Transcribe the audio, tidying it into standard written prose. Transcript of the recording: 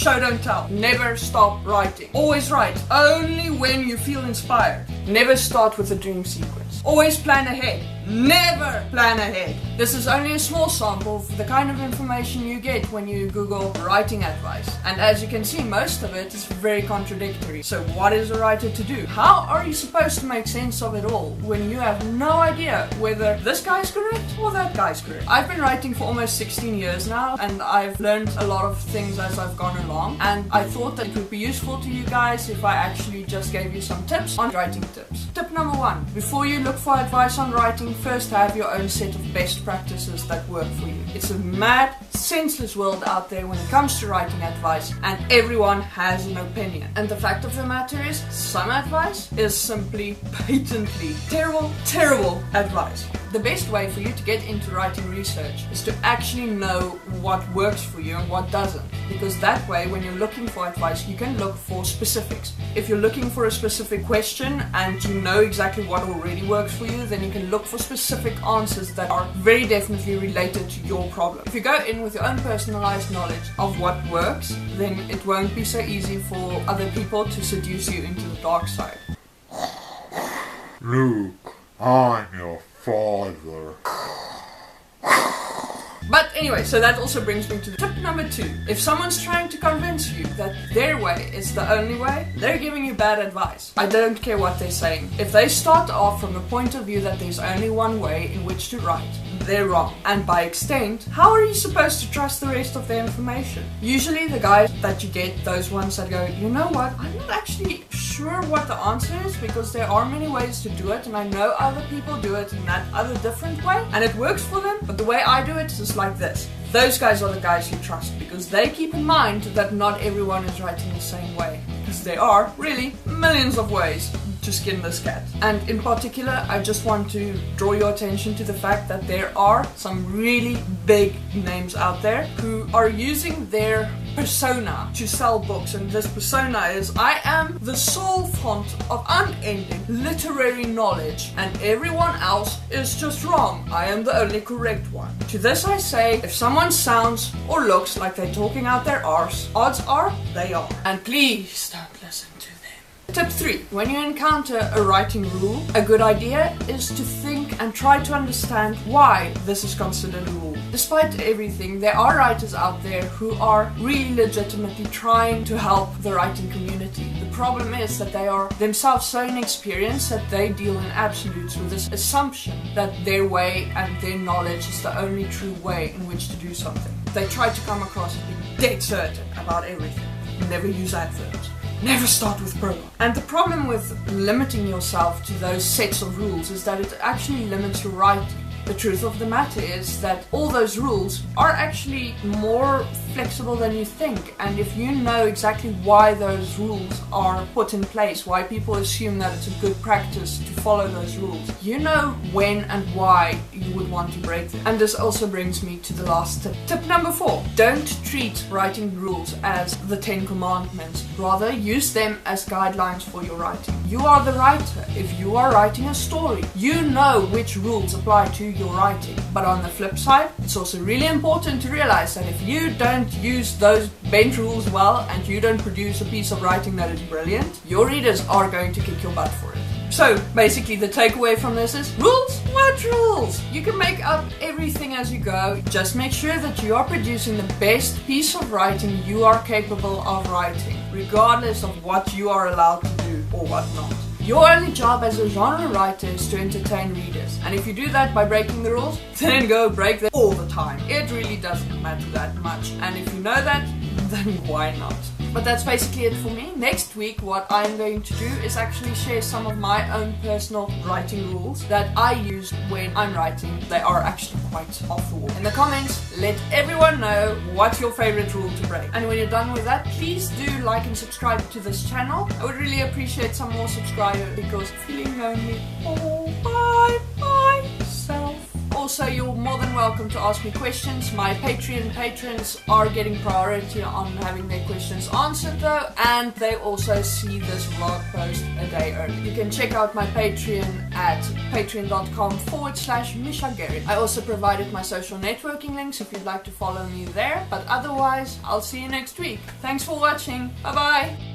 Show don't tell. Never stop writing. Always write. Only when you feel inspired. Never start with a dream sequence. Always plan ahead. Never plan ahead. This is only a small sample of the kind of information you get when you Google writing advice. And as you can see, most of it is very contradictory. So what is a writer to do? How are you supposed to make sense of it all when you have no idea whether this guy is correct or that guy is correct? I've been writing for almost 16 years now, and I've learned a lot of things as I've gone along, and I thought that it would be useful to you guys if I actually just gave you some tips on writing tips. Tip number 1. Before you look for advice on writing, first have your own set of best practices that work for you. It's a mad, senseless world out there when it comes to writing advice, and everyone has an opinion. And the fact of the matter is, some advice is simply patently terrible advice. The best way for you to get into writing research is to actually know what works for you and what doesn't. Because that way, when you're looking for advice, you can look for specifics. If you're looking for a specific question and you know exactly what already works for you, then you can look for specific answers that are very definitely related to your problem. If you go in with your own personalized knowledge of what works, then it won't be so easy for other people to seduce you into the dark side. Luke, I'm your father. But anyway, so that also brings me to tip number 2. If someone's trying to convince you that their way is the only way, they're giving you bad advice. I don't care what they're saying. If they start off from the point of view that there's only one way in which to write, they're wrong. And by extent, how are you supposed to trust the rest of the information? Usually the guys that you get, those ones that go, you know what, I'm not actually sure what the answer is because there are many ways to do it and I know other people do it in that other different way and it works for them, but the way I do it is like this. Those guys are the guys you trust because they keep in mind that not everyone is writing the same way. Because there are really millions of ways to skin this cat. And in particular, I just want to draw your attention to the fact that there are some really big names out there who are using their persona to sell books, and this persona is, I am the sole font of unending literary knowledge and everyone else is just wrong. I am the only correct one. To this I say, if someone sounds or looks like they're talking out their arse, odds are they are. And please don't listen to them. Tip 3. When you encounter a writing rule, a good idea is to think and try to understand why this is considered a rule. Despite everything, there are writers out there who are really legitimately trying to help the writing community. The problem is that they are themselves so inexperienced that they deal in absolutes with this assumption that their way and their knowledge is the only true way in which to do something. They try to come across as being dead certain about everything. Never use adverbs. Never start with prologue. And the problem with limiting yourself to those sets of rules is that it actually limits your writing. The truth of the matter is that all those rules are actually more flexible than you think, and if you know exactly why those rules are put in place, why people assume that it's a good practice to follow those rules, you know when and why you would want to break them. And this also brings me to the last tip. Tip number 4. Don't treat writing rules as the 10 commandments. Rather, use them as guidelines for your writing. You are the writer. If you are writing a story, you know which rules apply to your writing. But on the flip side, it's also really important to realize that if you don't use those bent rules well and you don't produce a piece of writing that is brilliant, your readers are going to kick your butt for it. So basically the takeaway from this is, rules? What rules? You can make up everything as you go. Just make sure that you are producing the best piece of writing you are capable of writing, regardless of what you are allowed to do or what not. Your only job as a genre writer is to entertain readers. And if you do that by breaking the rules, then go break them all the time. It really doesn't matter that much. And if you know that, then why not? But that's basically it for me. Next week, what I'm going to do is actually share some of my own personal writing rules that I use when I'm writing. They are actually quite off the wall. In the comments, let everyone know what's your favorite rule to break. And when you're done with that, please do like and subscribe to this channel. I would really appreciate some more subscribers because feeling lonely all by myself. also, you're more than welcome to ask me questions. My Patreon patrons are getting priority on having their questions answered though, and they also see this vlog post a day early. You can check out my Patreon at patreon.com/MGerrick. I also provided my social networking links if you'd like to follow me there, but otherwise, I'll see you next week. Thanks for watching. Bye bye!